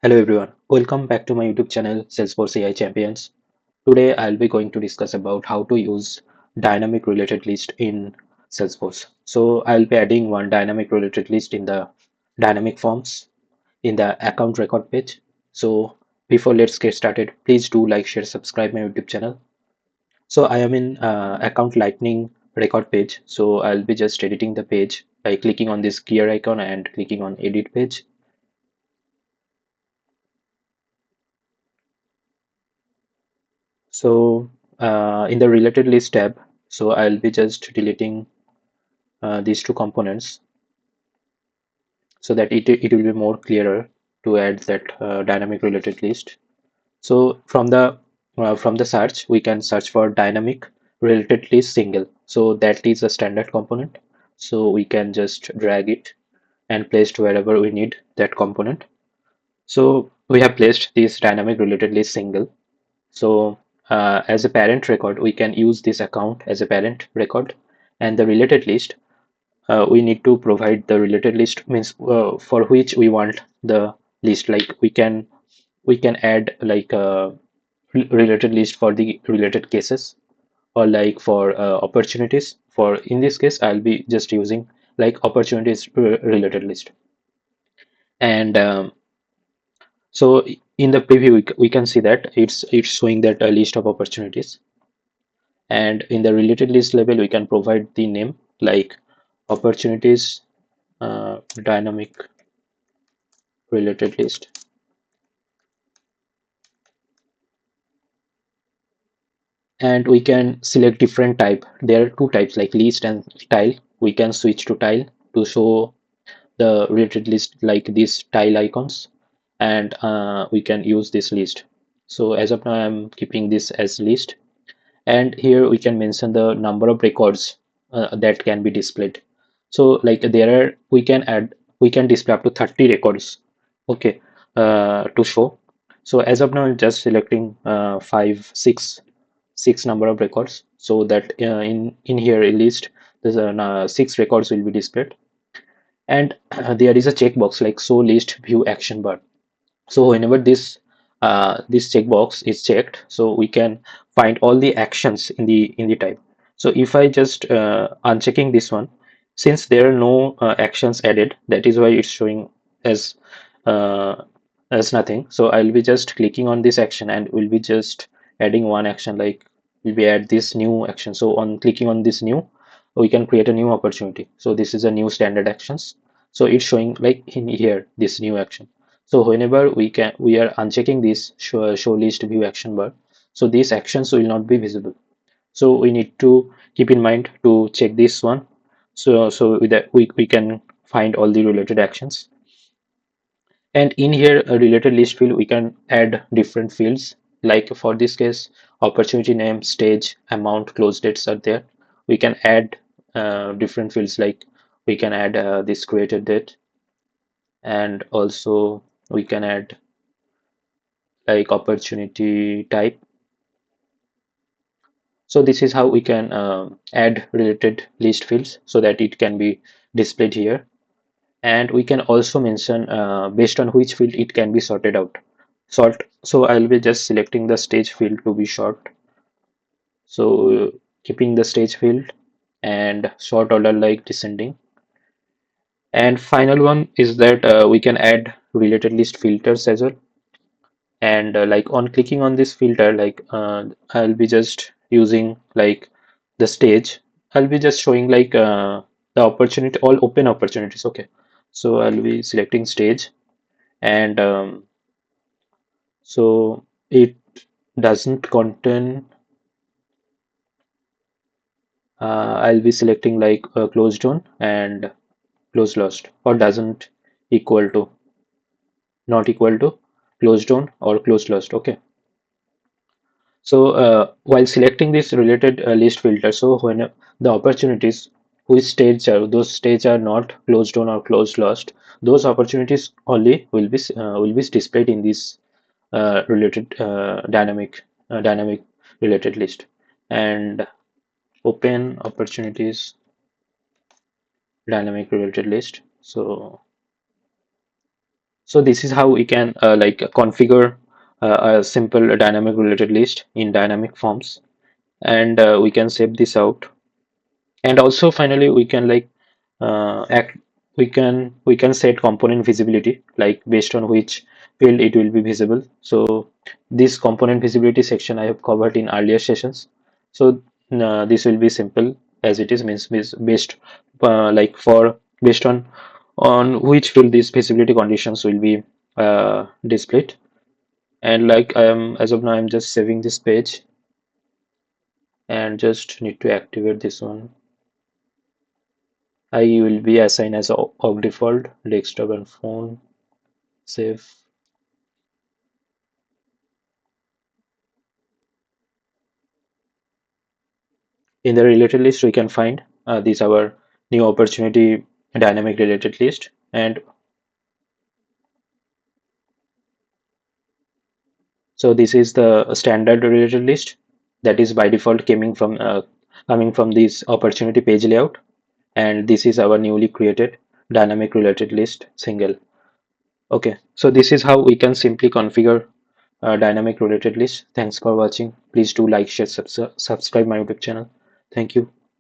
Hello everyone, welcome back to my YouTube channel Salesforce AI Champions. Today I'll be going to discuss about how to use dynamic related list in Salesforce. So I'll be adding one dynamic related list in the dynamic forms in the account record page. So before let's get started, please do like, share, subscribe my YouTube channel. So I am in account lightning record page. So I'll be just editing the page by clicking on this gear icon and clicking on edit page. So in the related list tab, so I'll be just deleting these two components so that it will be more clearer to add that dynamic related list. So from the search, we can search for dynamic related list single. So that is a standard component. So we can just drag it and place it wherever we need that component. So we have placed this dynamic related list single. So as a parent record, we can use this account as a parent record, and the related list, we need to provide the related list means for which we want the list. Like we can add like a related list for the related cases or like for opportunities. For in this case, I'll be just using like opportunities related list. And so in the preview, we can see that it's showing that a list of opportunities. And in the related list level, we can provide the name like opportunities dynamic related list. And we can select different type. There are two types like list and tile. We can switch to tile to show the related list like these tile icons, and we can use this list. So as of now, I'm keeping this as list. And here we can mention the number of records that can be displayed. So like there are we can display up to 30 records, okay, to show. So as of now I'm just selecting six number of records, so that in here a list there's six records will be displayed. And there is a checkbox like show list view action bar. So whenever this checkbox is checked, so we can find all the actions in the type. So if I just unchecking this one, since there are no actions added, that is why it's showing as uh, nothing. So I'll be just clicking on this action and we'll be just adding one action, like we'll be add this new action. So on clicking on this new, we can create a new opportunity. So this is a new standard actions. So it's showing like in here this new action. So whenever we are unchecking this show list view action bar, so these actions will not be visible. So we need to keep in mind to check this one. So with that we can find all the related actions. And in here a related list field, we can add different fields. Like for this case, opportunity name, stage, amount, close dates are there. We can add different fields, like we can add this created date, and also we can add like opportunity type. So this is how we can add related list fields so that it can be displayed here. And we can also mention based on which field it can be sorted out. So I'll be just selecting the stage field to be sort. So keeping the stage field and sort order like descending. And final one is that we can add related list filters as well. And like on clicking on this filter, like I'll be just using like the stage. I'll be just showing like the opportunity, all open opportunities. Okay, so I'll be selecting stage, and so it doesn't contain. I'll be selecting like closed zone and closed lost, or doesn't equal to, not equal to closed zone or closed lost. Okay. So while selecting this related list filter, so when the opportunities which stage are, those stage are not closed down or closed lost, those opportunities only will be displayed in this related dynamic related list. And open opportunities dynamic related list. So So this is how we can like configure a simple dynamic related list in dynamic forms, and we can save this out. And also finally we can like act we can set component visibility, like based on which field it will be visible. So this component visibility section I have covered in earlier sessions. So this will be simple as it is, means based like for based on which field these visibility conditions will be displayed. And like as of now I'm just saving this page and just need to activate this one. I will be assigned as org default, desktop and phone, save. In the related list, we can find this our new opportunity dynamic related list. And so this is the standard related list that is by default coming from this opportunity page layout. And this is our newly created dynamic related list single. Okay, so this is how we can simply configure dynamic related list. Thanks for watching. Please do like, share, subscribe my YouTube channel. Thank you.